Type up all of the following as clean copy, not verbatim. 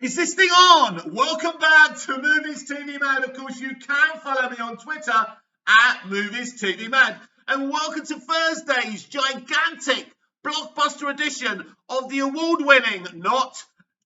Is this thing on? Welcome back to Movies TV Mad. Of course, you can follow me on Twitter at Movies TV Mad. And welcome to Thursday's gigantic blockbuster edition of the award-winning, not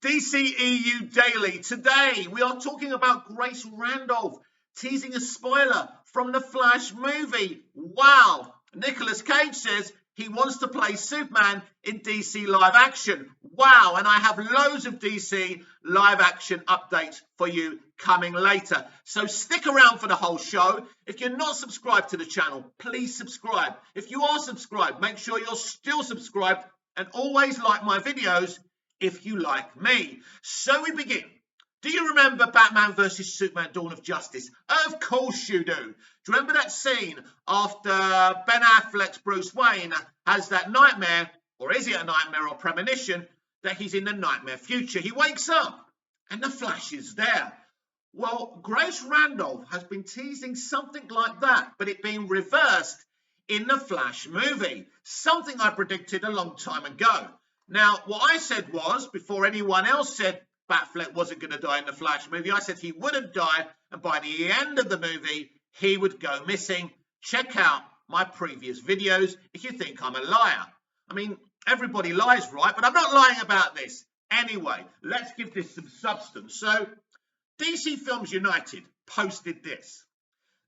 DCEU Daily. Today, we are talking about Grace Randolph teasing a spoiler from the Flash movie. Wow! Nicolas Cage says he wants to play Superman in DC live action. Wow, and I have loads of DC live action updates for you coming later. So stick around for the whole show. If you're not subscribed to the channel, please subscribe. If you are subscribed, make sure you're still subscribed and always like my videos if you like me. So we begin. Do you remember Batman vs Superman Dawn of Justice? Of course you do. Do you remember that scene after Ben Affleck's Bruce Wayne has that nightmare, or is it a nightmare or premonition, that he's in the nightmare future? He wakes up and the Flash is there. Well, Grace Randolph has been teasing something like that, but it being reversed in the Flash movie. Something I predicted a long time ago. Now, what I said was, before anyone else said Batfleck wasn't going to die in the Flash movie, I said he wouldn't die, and by the end of the movie, he would go missing. Check out my previous videos if you think I'm a liar. I mean, everybody lies, right? But I'm not lying about this. Anyway, let's give this some substance. So, DC Films United posted this.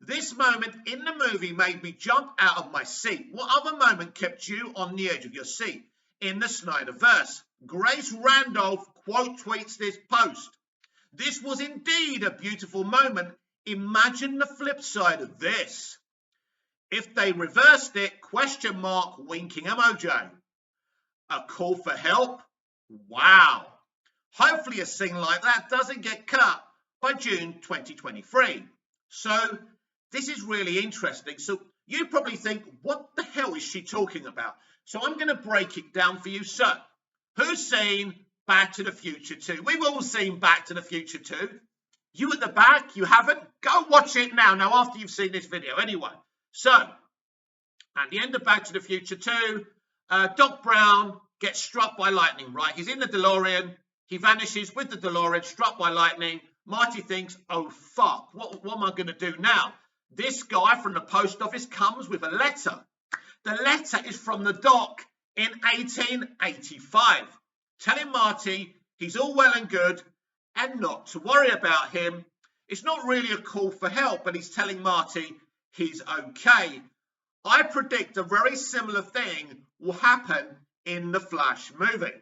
This moment in the movie made me jump out of my seat. What other moment kept you on the edge of your seat? In the Snyderverse, Grace Randolph quote tweets this post. This was indeed a beautiful moment. Imagine the flip side of this. If they reversed it, question mark, winking emoji. A call for help? Wow. Hopefully a scene like that doesn't get cut by June 2023. So this is really interesting. So you probably think, what the hell is she talking about? So I'm going to break it down for you. So, who's seen Back to the Future 2? We've all seen Back to the Future 2. You at the back, you haven't? Go watch it now after you've seen this video. Anyway, so, at the end of Back to the Future 2, Doc Brown gets struck by lightning, right? He's in the DeLorean. He vanishes with the DeLorean, struck by lightning. Marty thinks, oh, fuck, what am I going to do now? This guy from the post office comes with a letter. The letter is from the Doc in 1885, telling Marty he's all well and good and not to worry about him. It's not really a call for help, but he's telling Marty he's okay. I predict a very similar thing will happen in the Flash movie.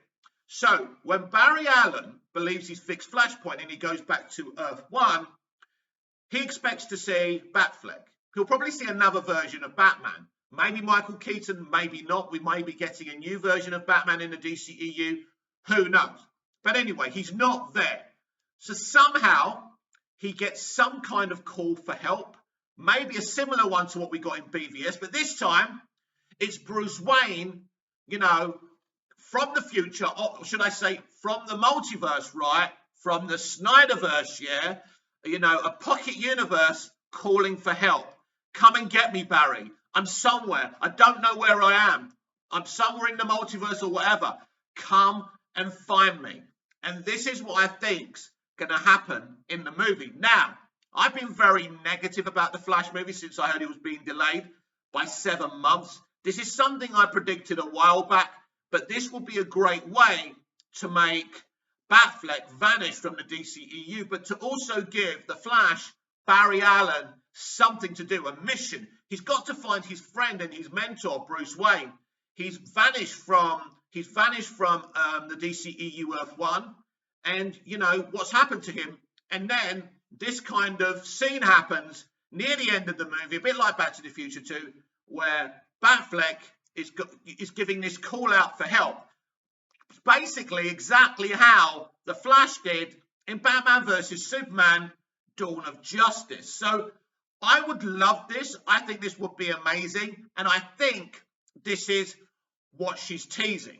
So, when Barry Allen believes he's fixed Flashpoint and he goes back to Earth 1, he expects to see Batfleck. He'll probably see another version of Batman. Maybe Michael Keaton, maybe not. We may be getting a new version of Batman in the DCEU. Who knows? But anyway, he's not there. So somehow he gets some kind of call for help. Maybe a similar one to what we got in BVS. But this time, it's Bruce Wayne, you know, from the future. Or should I say from the multiverse, right? From the Snyderverse, yeah? You know, a pocket universe calling for help. Come and get me, Barry. I'm somewhere. I don't know where I am. I'm somewhere in the multiverse or whatever. Come and find me. And this is what I think's going to happen in the movie. Now, I've been very negative about the Flash movie since I heard it was being delayed by 7 months. This is something I predicted a while back, but this will be a great way to make Batfleck vanish from the DCEU, but to also give the Flash, Barry Allen, something to do, a mission. He's got to find his friend and his mentor, Bruce Wayne. He's vanished from the DCEU Earth 1, and you know what's happened to him. And then this kind of scene happens near the end of the movie, a bit like Back to the Future 2, where Batfleck is giving this call out for help. Basically, exactly how the Flash did in Batman vs Superman: Dawn of Justice. So I would love this. I think this would be amazing. And I think this is what she's teasing.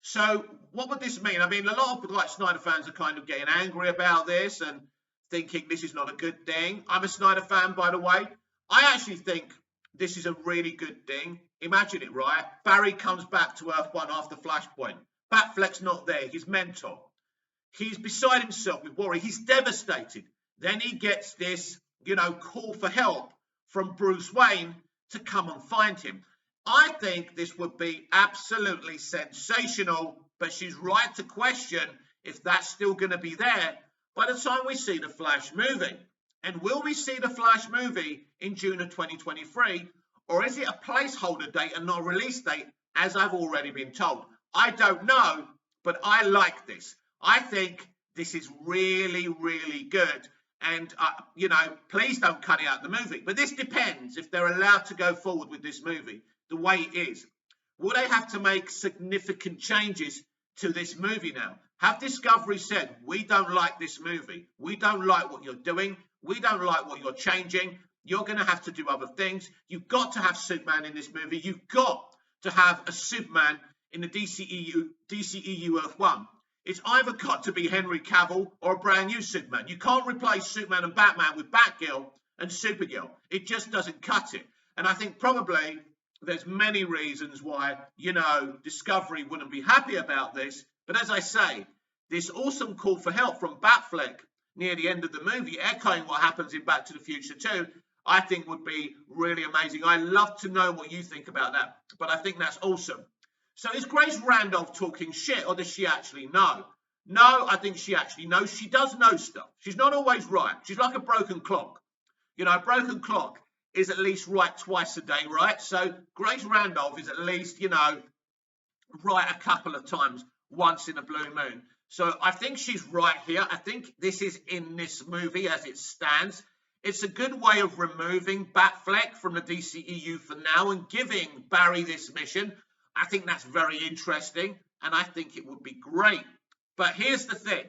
So what would this mean? I mean, a lot of like Snyder fans are kind of getting angry about this and thinking this is not a good thing. I'm a Snyder fan, by the way. I actually think this is a really good thing. Imagine it, right? Barry comes back to Earth 1 after Flashpoint. Batfleck's not there. His mentor. He's beside himself with worry. He's devastated. Then he gets this, call for help from Bruce Wayne to come and find him. I think this would be absolutely sensational, but she's right to question if that's still going to be there by the time we see the Flash movie. And will we see the Flash movie in June of 2023, or is it a placeholder date and not a release date, as I've already been told? I don't know, but I like this. I think this is really, really good. And, please don't cut it out of the movie. But this depends if they're allowed to go forward with this movie the way it is. Will they have to make significant changes to this movie now? Have Discovery said, we don't like this movie. We don't like what you're doing. We don't like what you're changing. You're going to have to do other things. You've got to have Superman in this movie. You've got to have a Superman in the DCEU Earth 1. It's either got to be Henry Cavill or a brand new Superman. You can't replace Superman and Batman with Batgirl and Supergirl. It just doesn't cut it. And I think probably there's many reasons why, Discovery wouldn't be happy about this. But as I say, this awesome call for help from Batfleck near the end of the movie, echoing what happens in Back to the Future 2, I think would be really amazing. I'd love to know what you think about that. But I think that's awesome. So is Grace Randolph talking shit, or does she actually know? No, I think she actually knows. She does know stuff. She's not always right. She's like a broken clock. A broken clock is at least right twice a day, right? So Grace Randolph is at least, right a couple of times, once in a blue moon. So I think she's right here. I think this is in this movie as it stands. It's a good way of removing Batfleck from the DCEU for now and giving Barry this mission. I think that's very interesting, and I think it would be great. But here's the thing.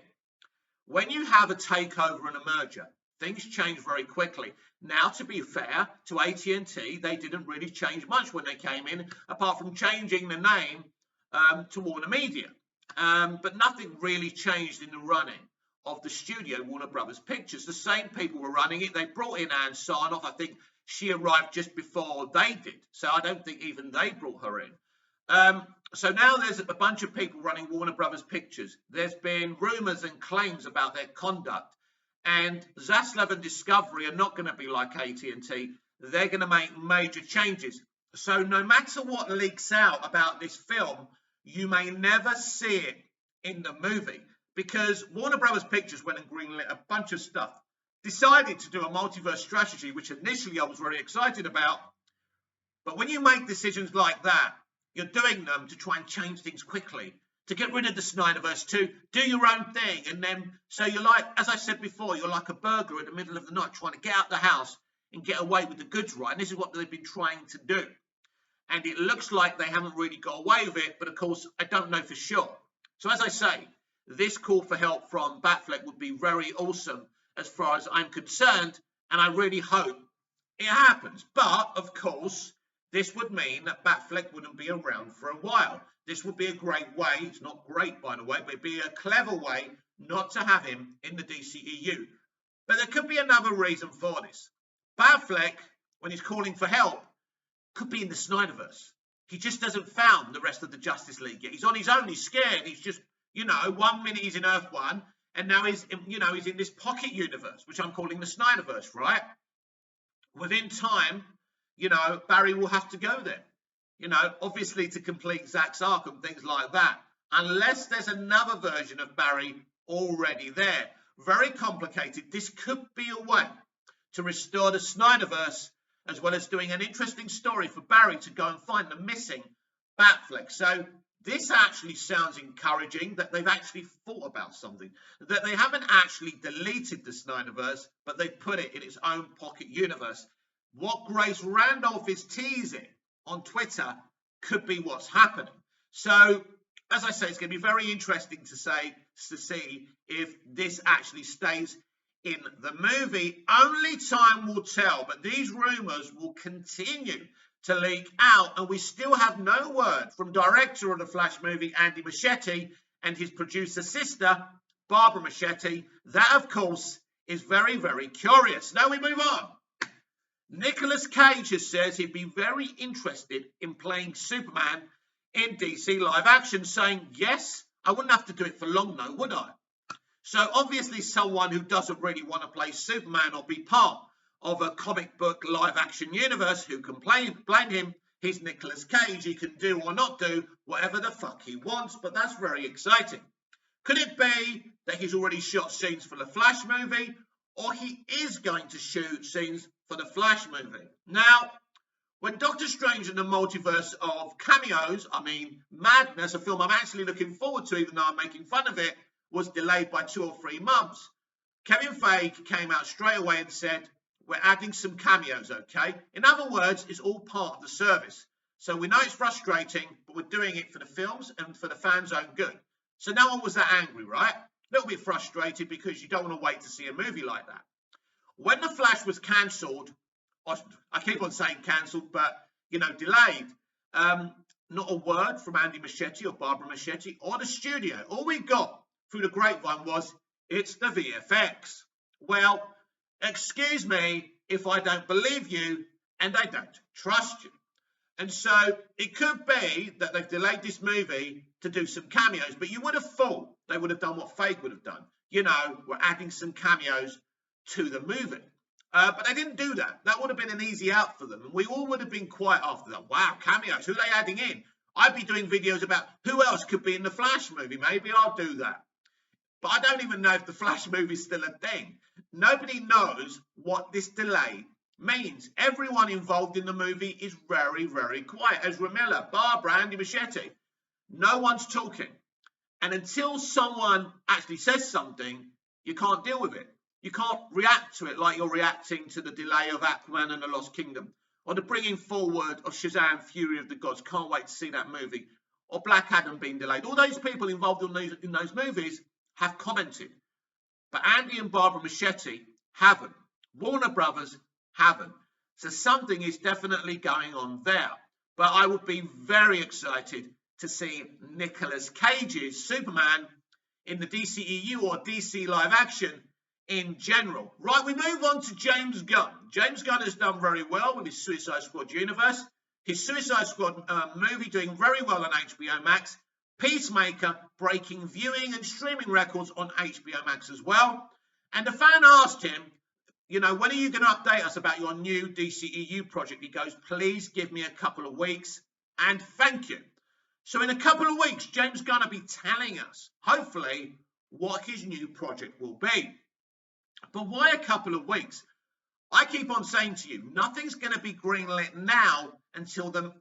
When you have a takeover and a merger, things change very quickly. Now, to be fair to AT&T, they didn't really change much when they came in, apart from changing the name to Warner Media. But nothing really changed in the running of the studio, Warner Brothers Pictures. The same people were running it. They brought in Ann Sarnoff. I think she arrived just before they did. So I don't think even they brought her in. So now there's a bunch of people running Warner Brothers Pictures. There's been rumors and claims about their conduct. And Zaslav and Discovery are not going to be like AT&T. They're going to make major changes. So no matter what leaks out about this film, you may never see it in the movie. Because Warner Brothers Pictures went and greenlit a bunch of stuff. Decided to do a multiverse strategy, which initially I was very excited about. But when you make decisions like that, you're doing them to try and change things quickly, to get rid of the Snyderverse, to do your own thing. And then, so you're like, as I said before, you're like a burglar in the middle of the night trying to get out the house and get away with the goods, right? And this is what they've been trying to do. And it looks like they haven't really got away with it, but of course, I don't know for sure. So as I say, this call for help from Batfleck would be very awesome as far as I'm concerned, and I really hope it happens. But, of course, this would mean that Batfleck wouldn't be around for a while. This would be a great way, it's not great by the way, but it'd be a clever way not to have him in the DCEU. But there could be another reason for this. Batfleck, when he's calling for help, could be in the Snyderverse. He just hasn't found the rest of the Justice League yet. He's on his own, he's scared, he's just, 1 minute he's in Earth 1, and now he's in this pocket universe, which I'm calling the Snyderverse, right? Within time, Barry will have to go there. Obviously to complete Zack's arc and things like that. Unless there's another version of Barry already there. Very complicated. This could be a way to restore the Snyderverse, as well as doing an interesting story for Barry to go and find the missing Batfleck. So this actually sounds encouraging, that they've actually thought about something. That they haven't actually deleted the Snyderverse, but they've put it in its own pocket universe. What Grace Randolph is teasing on Twitter could be what's happening. So, as I say, it's going to be very interesting to see if this actually stays in the movie. Only time will tell, but these rumors will continue to leak out, and we still have no word from director of the Flash movie, Andy Muschietti, and his producer sister, Barbara Muschietti. That, of course, is very, very curious. Now we move on. Nicolas Cage has said he'd be very interested in playing Superman in DC live action, saying, yes, I wouldn't have to do it for long though, would I? So obviously someone who doesn't really want to play Superman or be part of a comic book live action universe, who can blame him? He's Nicolas Cage. He can do or not do whatever the fuck he wants, but that's very exciting. Could it be that he's already shot scenes for the Flash movie, or he is going to shoot scenes for the Flash movie? Now, when Doctor Strange and the Multiverse of Cameos, Madness, a film I'm actually looking forward to, even though I'm making fun of it, was delayed by 2 or 3 months, Kevin Feige came out straight away and said, we're adding some cameos, okay? In other words, it's all part of the service. So we know it's frustrating, but we're doing it for the films and for the fans' own good. So no one was that angry, right? A little bit frustrated because you don't want to wait to see a movie like that. When The Flash was cancelled, I keep on saying cancelled, but, delayed, not a word from Andy Muschietti or Barbara Muschietti or the studio. All we got through the grapevine was, it's the VFX. Well, excuse me if I don't believe you and I don't trust you. And so it could be that they've delayed this movie to do some cameos, but you would have thought they would have done what Feige would have done. We're adding some cameos to the movie. But they didn't do that. That would have been an easy out for them. And we all would have been quiet after that. Wow, cameos, who are they adding in? I'd be doing videos about who else could be in the Flash movie. Maybe I'll do that. But I don't even know if the Flash movie is still a thing. Nobody knows what this delay means. Everyone involved in the movie is very, very quiet. Ezra Miller, Barbara, Andy Muschietti. No one's talking. And until someone actually says something, you can't deal with it. You can't react to it like you're reacting to the delay of Aquaman and the Lost Kingdom, or the bringing forward of Shazam! Fury of the Gods. Can't wait to see that movie. Or Black Adam being delayed. All those people involved in those movies have commented. But Andy and Barbara Muschietti haven't. Warner Brothers haven't. So something is definitely going on there. But I would be very excited to see Nicolas Cage's Superman in the DCEU or DC live action in general. Right, we move on to James Gunn. James Gunn has done very well with his Suicide Squad universe. His Suicide Squad movie doing very well on HBO Max. Peacemaker breaking viewing and streaming records on HBO Max as well. And the fan asked him, when are you going to update us about your new DCEU project? He goes, please give me a couple of weeks and thank you. So in a couple of weeks, James Gunn will be telling us, hopefully, what his new project will be. But why a couple of weeks? I keep on saying to you, nothing's going to be greenlit now until the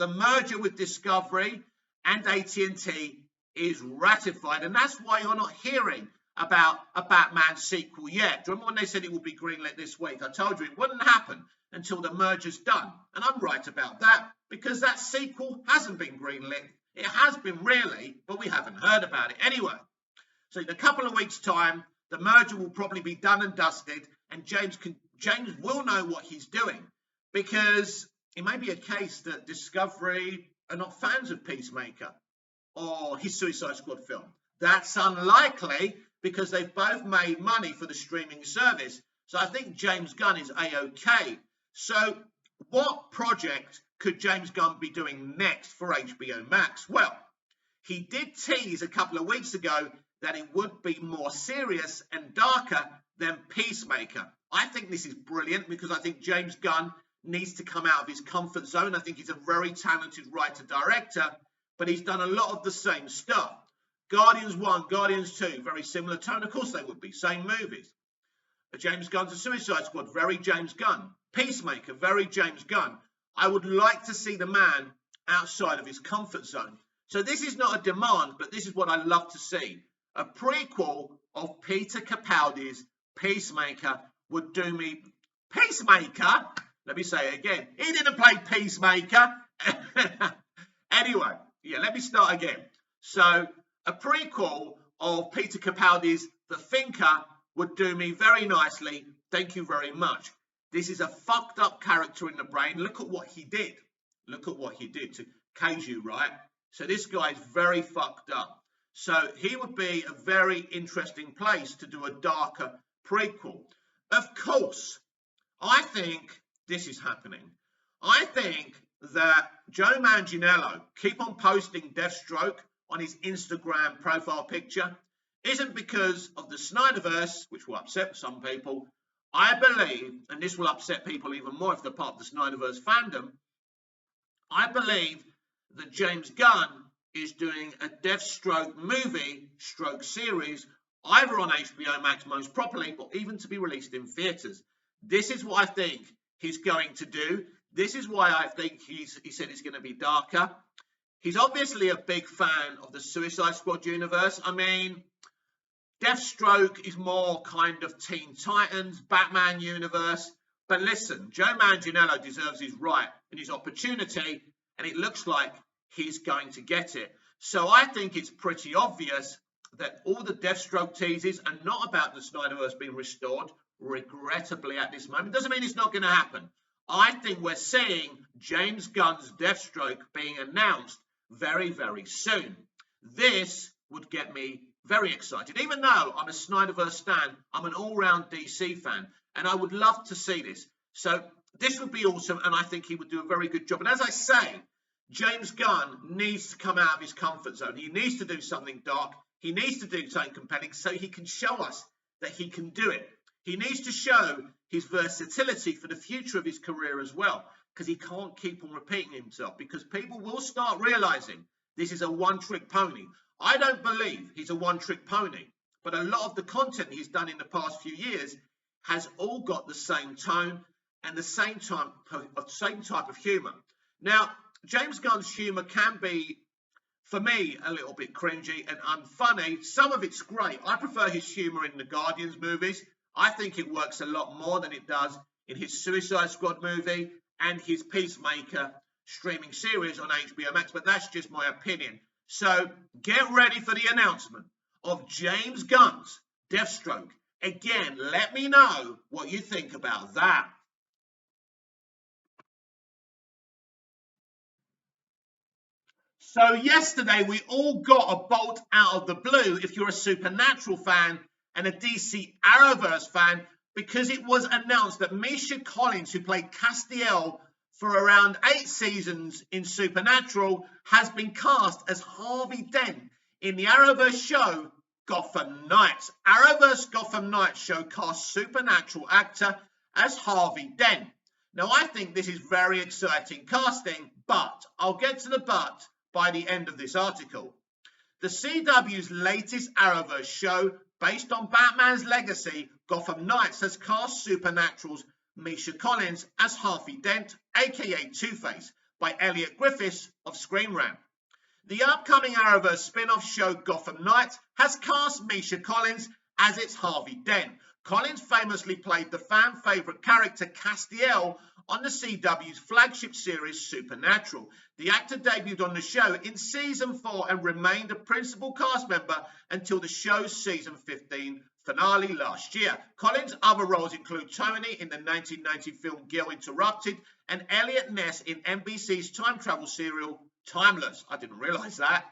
merger with Discovery and AT&T is ratified. And that's why you're not hearing about a Batman sequel yet. Do you remember when they said it would be greenlit this week? I told you it wouldn't happen until the merger's done. And I'm right about that, because that sequel hasn't been greenlit. It has been really, but we haven't heard about it anyway. So in a couple of weeks' time, the merger will probably be done and dusted, and James will know what he's doing, because it may be a case that Discovery are not fans of Peacemaker or his Suicide Squad film. That's unlikely, because they've both made money for the streaming service. So I think James Gunn is A-OK. So what project could James Gunn be doing next for HBO Max? Well, he did tease a couple of weeks ago that it would be more serious and darker than Peacemaker. I think this is brilliant, because I think James Gunn needs to come out of his comfort zone. I think he's a very talented writer-director, but he's done a lot of the same stuff. Guardians 1, Guardians 2, very similar tone. Of course they would be, same movies. James Gunn's a Suicide Squad, very James Gunn. Peacemaker, very James Gunn. I would like to see the man outside of his comfort zone. So this is not a demand, but this is what I love to see. A prequel of Peter Capaldi's Peacemaker would do me... Peacemaker? Let me say it again. He didn't play Peacemaker. Anyway, let me start again. So a prequel of Peter Capaldi's The Thinker would do me very nicely. Thank you very much. This is a fucked up character in the brain. Look at what he did. Look at what he did to Kaiju, right? So this guy is very fucked up. So he would be a very interesting place to do a darker prequel. Of course, I think this is happening. I think that Joe Manganiello keep on posting Deathstroke on his Instagram profile picture. isn't because of the Snyderverse, which will upset some people. I believe, and this will upset people even more if they're part of the Snyderverse fandom, I believe that James Gunn is doing a Deathstroke movie, stroke series, either on HBO Max most properly, or even to be released in theatres. This is what I think he's going to do. This is why I think he said it's going to be darker. He's obviously a big fan of the Suicide Squad universe. I mean, Deathstroke is more kind of Teen Titans, Batman universe. But listen, Joe Manganiello deserves his right and his opportunity, and it looks like he's going to get it. So I think it's pretty obvious that all the Deathstroke teases are not about the Snyderverse being restored, regrettably at this moment. Doesn't mean it's not going to happen. I think we're seeing James Gunn's Deathstroke being announced very, very soon. This would get me very excited. Even though I'm a Snyderverse stan, I'm an all-round DC fan, and I would love to see this. So this would be awesome, and I think he would do a very good job. And as I say, James Gunn needs to come out of his comfort zone. He needs to do something dark. He needs to do something compelling so he can show us that he can do it. He needs to show his versatility for the future of his career as well, because he can't keep on repeating himself, because people will start realizing this is a one-trick pony. I don't believe he's a one-trick pony, but a lot of the content he's done in the past few years has all got the same tone and the same type of humor. Now, James Gunn's humor can be, for me, a little bit cringy and unfunny. Some of it's great. I prefer his humor in the Guardians movies. I think it works a lot more than it does in his Suicide Squad movie and his Peacemaker streaming series on HBO Max, but that's just my opinion. So get ready for the announcement of James Gunn's Deathstroke. Again, let me know what you think about that. So yesterday we all got a bolt out of the blue if you're a Supernatural fan and a DC Arrowverse fan, because it was announced that Misha Collins, who played Castiel for around 8 seasons in Supernatural, has been cast as Harvey Dent in the Arrowverse show Gotham Knights. Arrowverse Gotham Knights show cast Supernatural actor as Harvey Dent. Now, I think this is very exciting casting, but I'll get to the but by the end of this article. The CW's latest Arrowverse show, based on Batman's legacy, Gotham Knights, has cast Supernatural's Misha Collins as Harvey Dent, aka Two-Face, by Elliot Griffiths of Screen Rant. The upcoming Arrowverse spin-off show Gotham Knights has cast Misha Collins as its Harvey Dent. Collins famously played the fan-favourite character Castiel on the CW's flagship series Supernatural. The actor debuted on the show in Season 4 and remained a principal cast member until the show's Season 15 finale last year. Collins' other roles include Tony in the 1990 film Girl Interrupted and Elliot Ness in NBC's time travel serial Timeless. I didn't realise that.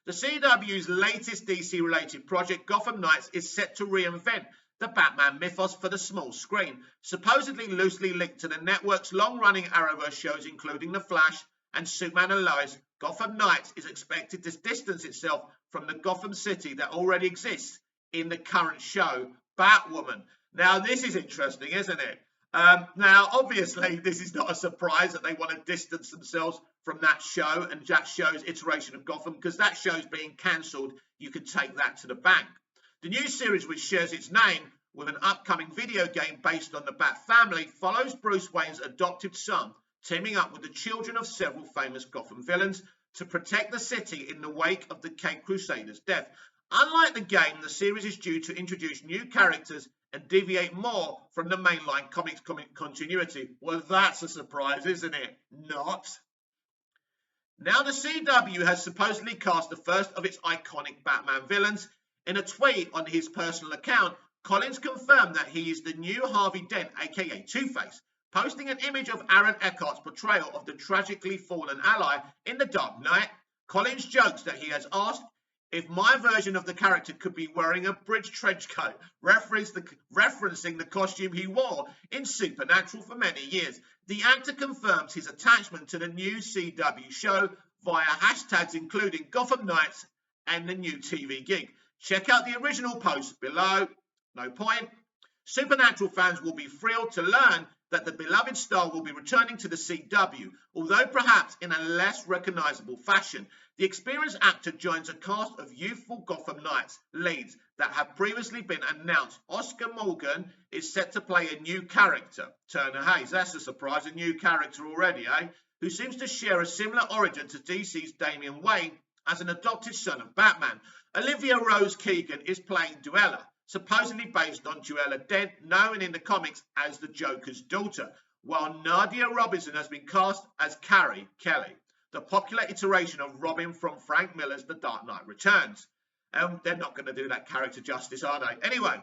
The CW's latest DC-related project, Gotham Knights, is set to reinvent the Batman mythos for the small screen, supposedly loosely linked to the network's long-running Arrowverse shows, including The Flash and Superman and Lois. Gotham Knights is expected to distance itself from the Gotham City that already exists in the current show, Batwoman. Now, this is interesting, isn't it? Now, obviously, this is not a surprise that they want to distance themselves from that show and that show's iteration of Gotham, because that show's being cancelled. You can take that to the bank. The new series, which shares its name with an upcoming video game based on the Bat family, follows Bruce Wayne's adopted son teaming up with the children of several famous Gotham villains to protect the city in the wake of the Caped Crusader's death. Unlike the game, the series is due to introduce new characters and deviate more from the mainline comics continuity. Well, that's a surprise, isn't it? Not. Now, the CW has supposedly cast the first of its iconic Batman villains. In a tweet on his personal account, Collins confirmed that he is the new Harvey Dent, aka Two-Face, posting an image of Aaron Eckhart's portrayal of the tragically fallen ally in The Dark Knight. Collins jokes that he has asked if my version of the character could be wearing a bridge trench coat, referencing the costume he wore in Supernatural for many years. The actor confirms his attachment to the new CW show via hashtags including Gotham Knights and the new TV gig. Check out the original post below. No point. Supernatural fans will be thrilled to learn that the beloved star will be returning to the CW, although perhaps in a less recognisable fashion. The experienced actor joins a cast of youthful Gotham Knights leads that have previously been announced. Oscar Morgan is set to play a new character, Turner Hayes. That's a surprise, a new character already, eh? Who seems to share a similar origin to DC's Damian Wayne as an adopted son of Batman. Olivia Rose Keegan is playing Duella, supposedly based on Duella Dent, known in the comics as the Joker's daughter, while Nadia Robinson has been cast as Carrie Kelly, the popular iteration of Robin from Frank Miller's The Dark Knight Returns. They're not going to do that character justice, are they? Anyway,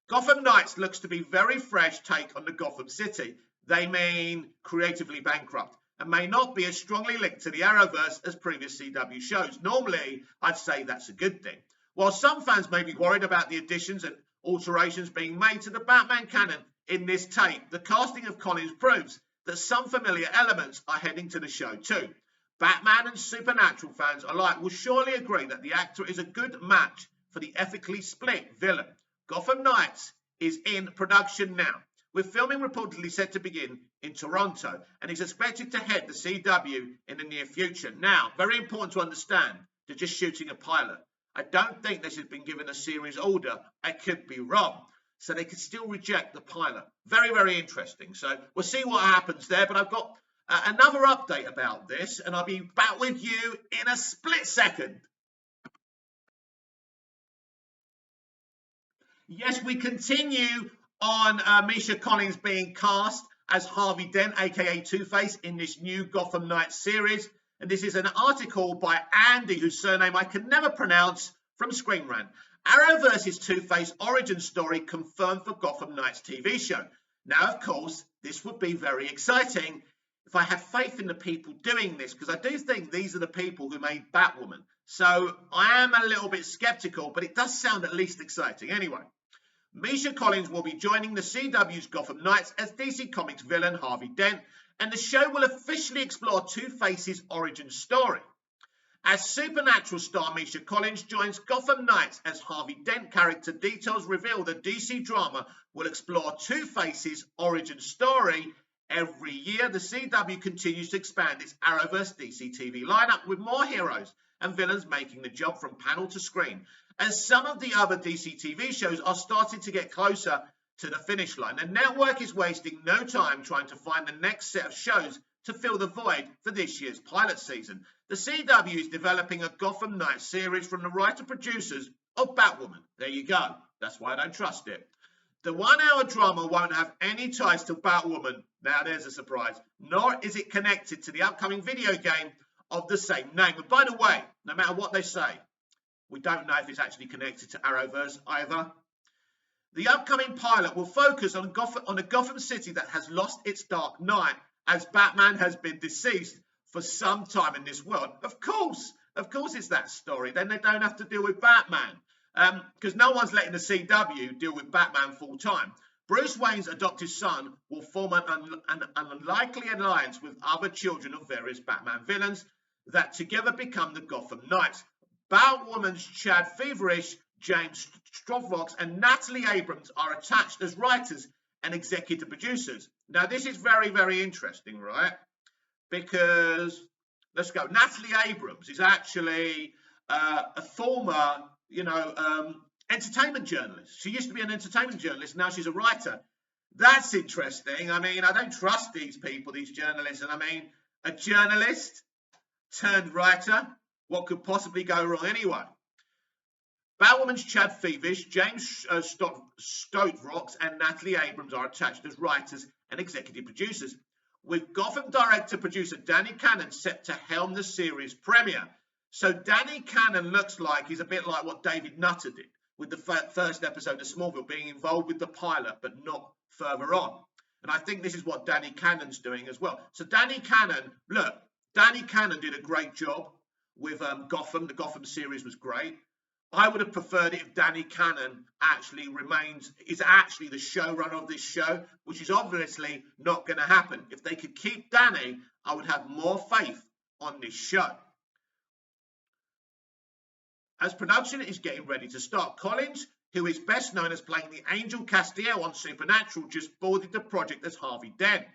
Gotham Knights looks to be very fresh take on the Gotham City. They mean creatively bankrupt and may not be as strongly linked to the Arrowverse as previous CW shows. Normally, I'd say that's a good thing. While some fans may be worried about the additions and alterations being made to the Batman canon in this tape, the casting of Collins proves that some familiar elements are heading to the show too. Batman and Supernatural fans alike will surely agree that the actor is a good match for the ethically split villain. Gotham Knights is in production now, with filming reportedly set to begin in Toronto and is expected to head the CW in the near future. Now, very important to understand, they're just shooting a pilot. I don't think this has been given a series order. I could be wrong. So they could still reject the pilot. Very, very interesting. So we'll see what happens there. But I've got another update about this, and I'll be back with you in a split second. Yes, we continue on Misha Collins being cast as Harvey Dent, aka Two-Face, in this new Gotham Knights series. And this is an article by Andy, whose surname I can never pronounce, from Screen Rant. Arrowverse's Two-Face origin story confirmed for Gotham Knights TV show. Now, of course, this would be very exciting if I had faith in the people doing this, because I do think these are the people who made Batwoman. So I am a little bit skeptical, but it does sound at least exciting. Anyway, Misha Collins will be joining the CW's Gotham Knights as DC Comics villain Harvey Dent, and the show will officially explore Two-Face's origin story. As Supernatural star Misha Collins joins Gotham Knights as Harvey Dent, character details reveal the DC drama will explore Two-Face's origin story. Every year, the CW continues to expand its Arrowverse DC TV lineup with more heroes and villains making the jump from panel to screen, as some of the other DC TV shows are starting to get closer to the finish line. The network is wasting no time trying to find the next set of shows to fill the void for this year's pilot season. The CW is developing a Gotham Knights series from the writer-producers of Batwoman. There you go. That's why I don't trust it. The one-hour drama won't have any ties to Batwoman. Now there's a surprise. Nor is it connected to the upcoming video game of the same name. And by the way, no matter what they say, we don't know if it's actually connected to Arrowverse either. The upcoming pilot will focus on a Gotham City that has lost its Dark Knight, as Batman has been deceased for some time in this world. Of course it's that story. Then they don't have to deal with Batman, because no one's letting the CW deal with Batman full time. Bruce Wayne's adopted son will form an unlikely alliance with other children of various Batman villains that together become the Gotham Knights. Batwoman's Chad Feverish, James Strovox, and Natalie Abrams are attached as writers and executive producers. Now, this is very, very interesting, right? Because, let's go. Natalie Abrams is actually a former, entertainment journalist. She used to be an entertainment journalist. Now she's a writer. That's interesting. I mean, I don't trust these people, these journalists. And I mean, a journalist turned writer. What could possibly go wrong anyway? Batwoman's Chad Feverish, James Strovox, and Natalie Abrams are attached as writers and executive producers, with Gotham director-producer Danny Cannon set to helm the series premiere. So Danny Cannon looks like he's a bit like what David Nutter did with the first episode of Smallville, being involved with the pilot but not further on. And I think this is what Danny Cannon's doing as well. So Danny Cannon did a great job with Gotham. The Gotham series was great. I would have preferred it if Danny Cannon is actually the showrunner of this show, which is obviously not going to happen. If they could keep Danny, I would have more faith on this show. as production is getting ready to start. Collins, who is best known as playing the Angel Castiel on Supernatural, just boarded the project as Harvey Dent.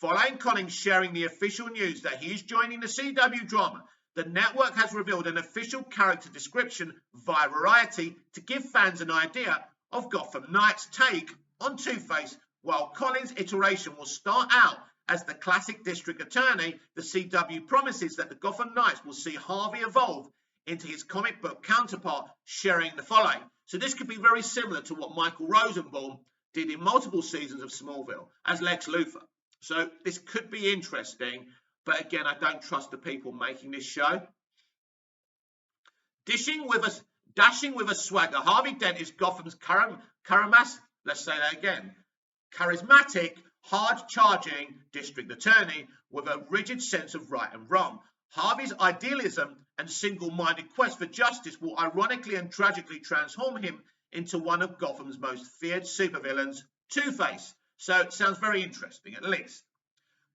Following Collins sharing the official news that he is joining the CW drama, the network has revealed an official character description via Variety to give fans an idea of Gotham Knight's take on Two-Face. While Collins' iteration will start out as the classic district attorney, the CW promises that the Gotham Knights will see Harvey evolve into his comic book counterpart, sharing the following. So this could be very similar to what Michael Rosenbaum did in multiple seasons of Smallville as Lex Luthor. So this could be interesting, but again, I don't trust the people making this show. Dashing with a swagger, Harvey Dent is Gotham's charismatic, hard-charging district attorney with a rigid sense of right and wrong. Harvey's idealism and single-minded quest for justice will ironically and tragically transform him into one of Gotham's most feared supervillains, Two-Face. So it sounds very interesting, at least.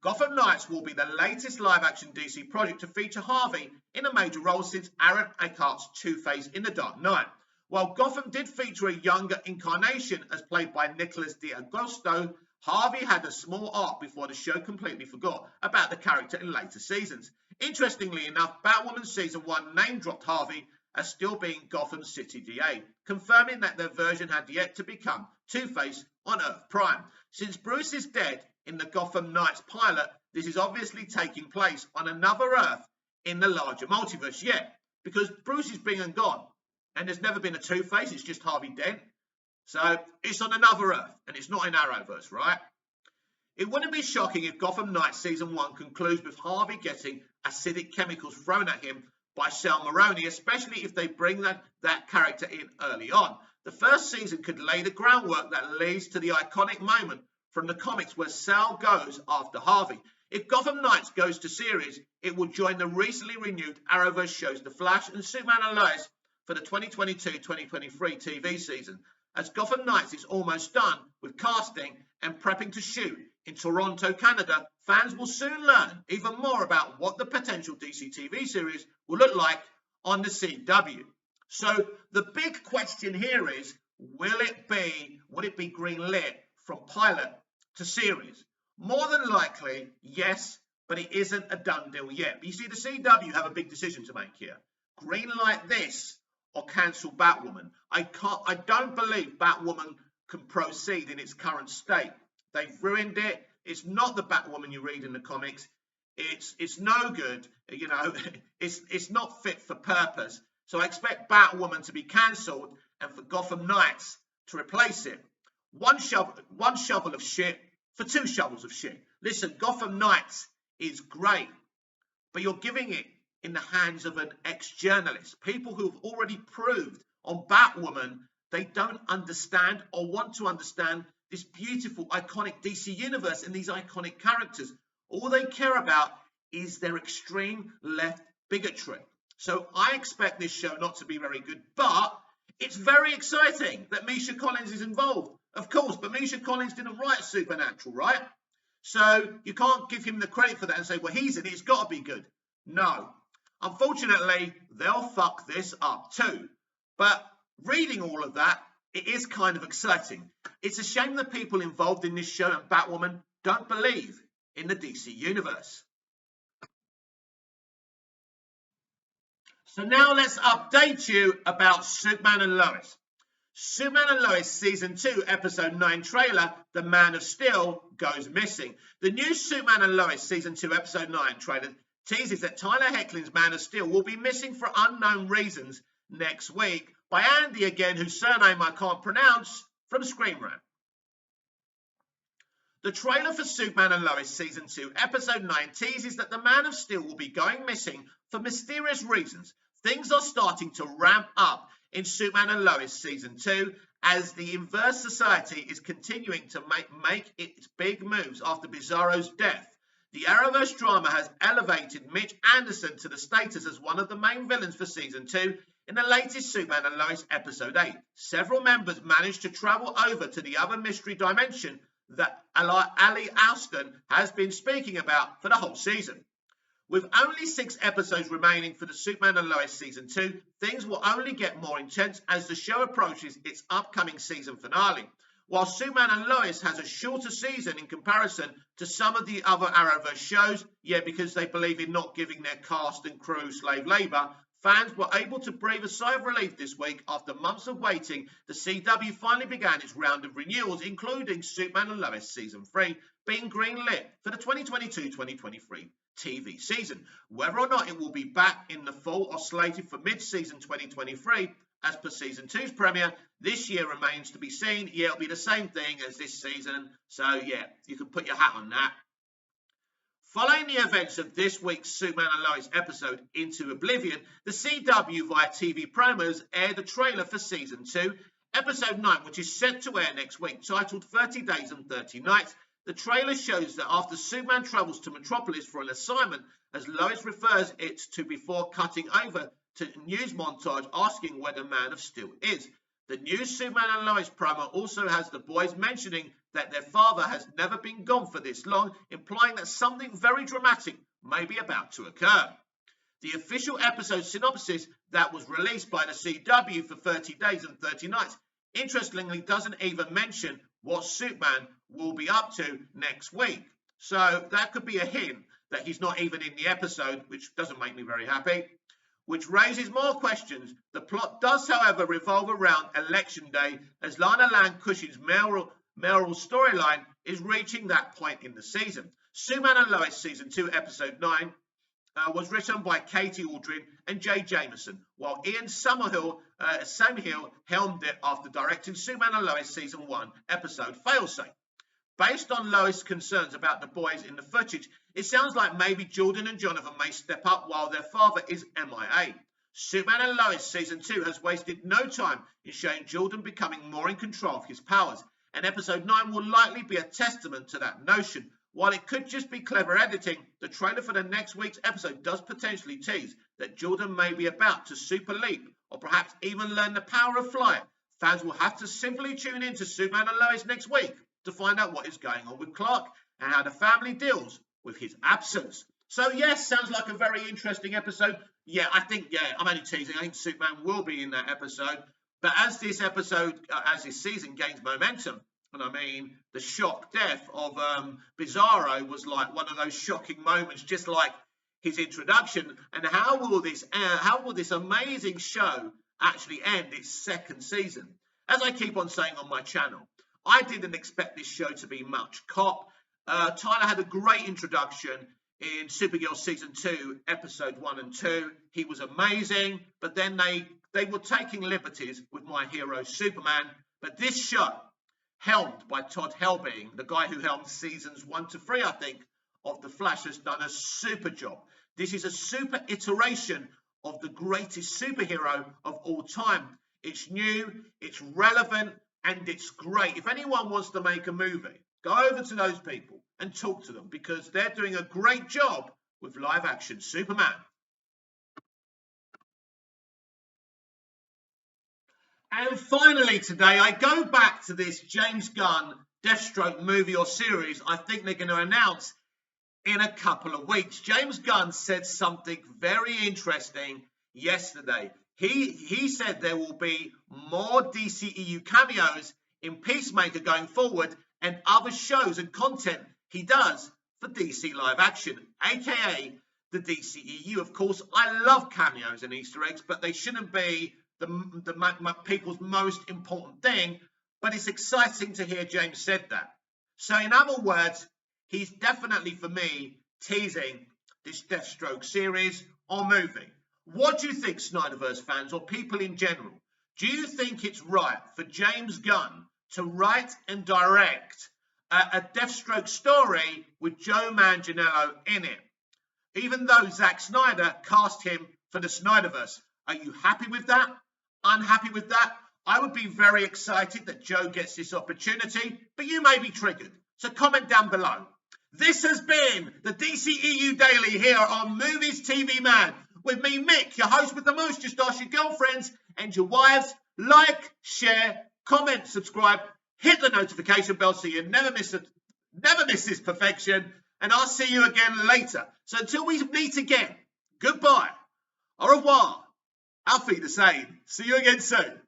Gotham Knights will be the latest live-action DC project to feature Harvey in a major role since Aaron Eckhart's Two-Face in The Dark Knight. While Gotham did feature a younger incarnation as played by Nicholas D'Agosto, Harvey had a small arc before the show completely forgot about the character in later seasons. Interestingly enough, Batwoman Season 1 name-dropped Harvey as still being Gotham City DA, confirming that their version had yet to become Two-Face on Earth Prime. Since Bruce is dead in the Gotham Knights pilot, this is obviously taking place on another Earth in the larger multiverse, because Bruce is being and gone, and there's never been a Two-Face, it's just Harvey Dent. So it's on another Earth, and it's not in Arrowverse, right? It wouldn't be shocking if Gotham Knights Season 1 concludes with Harvey getting acidic chemicals thrown at him by Sal Maroni, especially if they bring that character in early on. The first season could lay the groundwork that leads to the iconic moment from the comics where Sal goes after Harvey. If Gotham Knights goes to series, it will join the recently renewed Arrowverse shows The Flash and Superman and Lois for the 2022-2023 TV season. As Gotham Knights is almost done with casting and prepping to shoot in Toronto, Canada, fans will soon learn even more about what the potential DC TV series will look like on the CW. So the big question here is, would it be greenlit from pilot to series? More than likely, yes, but it isn't a done deal yet. But you see, the CW have a big decision to make here. Greenlight this or cancel Batwoman. I don't believe Batwoman can proceed in its current state. They've ruined it. It's not the Batwoman you read in the comics. It's no good. You know, it's not fit for purpose. So I expect Batwoman to be cancelled and for Gotham Knights to replace it. One shovel of shit for two shovels of shit. Listen, Gotham Knights is great, but you're giving it in the hands of an ex-journalist. People who've already proved on Batwoman they don't understand or want to understand this beautiful, iconic DC universe and these iconic characters. All they care about is their extreme left bigotry. So I expect this show not to be very good, but it's very exciting that Misha Collins is involved. Of course, but Misha Collins didn't write Supernatural, right? So you can't give him the credit for that and say, well, he's in it, it's got to be good. No. Unfortunately, they'll fuck this up too. But reading all of that, it is kind of exciting. It's a shame that people involved in this show and Batwoman don't believe in the DC universe. So now let's update you about Superman and Lois. Superman and Lois Season 2, Episode 9 trailer, The Man of Steel, goes missing. The new Superman and Lois Season 2, Episode 9 trailer teases that Tyler Hoechlin's Man of Steel will be missing for unknown reasons next week by Andy again, whose surname I can't pronounce, from Screen Rant. The trailer for Superman and Lois Season 2, Episode 9 teases that the Man of Steel will be going missing for mysterious reasons. Things are starting to ramp up in Superman and Lois Season 2 as the Inverse Society is continuing to make its big moves after Bizarro's death. The Arrowverse drama has elevated Mitch Anderson to the status as one of the main villains for Season 2 in the latest Superman and Lois Episode 8. Several members managed to travel over to the other mystery dimension that Ali Alston has been speaking about for the whole season. With only 6 episodes remaining for the Superman and Lois Season 2, things will only get more intense as the show approaches its upcoming season finale. While Superman and Lois has a shorter season in comparison to some of the other Arrowverse shows, because they believe in not giving their cast and crew slave labour, fans were able to breathe a sigh of relief this week after months of waiting. The CW finally began its round of renewals, including Superman and Lois Season 3 being greenlit for the 2022-2023 TV season. Whether or not it will be back in the fall or slated for mid-season 2023, as per Season 2's premiere, this year remains to be seen. It'll be the same thing as this season, so you can put your hat on that. Following the events of this week's Superman and Lois episode Into Oblivion, the CW via TV promos aired a trailer for Season 2, Episode 9, which is set to air next week, titled 30 Days and 30 Nights. The trailer shows that after Superman travels to Metropolis for an assignment, as Lois refers it to before cutting over to a news montage asking where the Man of Steel is. The new Superman and Lois promo also has the boys mentioning that their father has never been gone for this long, implying that something very dramatic may be about to occur. The official episode synopsis that was released by the CW for 30 Days and 30 Nights interestingly doesn't even mention what Superman will be up to next week. So that could be a hint that he's not even in the episode, which doesn't make me very happy. Which raises more questions. The plot does, however, revolve around Election Day, as Lana Lang Cushing's mayoral storyline is reaching that point in the season. Superman and Lois Season 2, Episode 9 was written by Katie Aldrin and Jay Jameson, while Ian Samhill helmed it after directing Superman and Lois Season 1, Episode Failsafe. Based on Lois' concerns about the boys in the footage, it sounds like maybe Jordan and Jonathan may step up while their father is MIA. Superman and Lois Season 2 has wasted no time in showing Jordan becoming more in control of his powers, and Episode 9 will likely be a testament to that notion. While it could just be clever editing, the trailer for the next week's episode does potentially tease that Jordan may be about to super leap, or perhaps even learn the power of flight. Fans will have to simply tune in to Superman and Lois next week to find out what is going on with Clark and how the family deals with his absence. So yes, sounds like a very interesting episode. I'm only teasing. I think Superman will be in that episode. But as this season gains momentum, and I mean, the shock death of Bizarro was like one of those shocking moments, just like his introduction. And how will this amazing show actually end its second season? As I keep on saying on my channel, I didn't expect this show to be much cop. Tyler had a great introduction in Supergirl Season 2, Episode 1 and 2. He was amazing, but then they were taking liberties with my hero Superman. But this show, helmed by Todd Helbing, the guy who helmed Seasons 1 to 3, I think, of The Flash, has done a super job. This is a super iteration of the greatest superhero of all time. It's new, it's relevant, and it's great. If anyone wants to make a movie, go over to those people and talk to them, because they're doing a great job with live action Superman. And finally today, I go back to this James Gunn Deathstroke movie or series I think they're going to announce in a couple of weeks. James Gunn said something very interesting yesterday. He said there will be more DCEU cameos in Peacemaker going forward, and other shows and content he does for DC live action, aka the DCEU. Of course, I love cameos and Easter eggs, but they shouldn't be the people's most important thing. But it's exciting to hear James said that. So in other words, he's definitely, for me, teasing this Deathstroke series or movie. What do you think, Snyderverse fans, or people in general? Do you think it's right for James Gunn to write and direct a Deathstroke story with Joe Manganiello in it, even though Zack Snyder cast him for the Snyderverse? Are you happy with that? Unhappy with that? I would be very excited that Joe gets this opportunity, but you may be triggered. So comment down below. This has been the DCEU Daily here on Movies TV Man. With me, Mick, your host with the most. Just ask your girlfriends and your wives. Like, share, comment, subscribe, hit the notification bell so you never miss this perfection. and I'll see you again later. So until we meet again, goodbye, au revoir, auf Wiedersehen. See you again soon.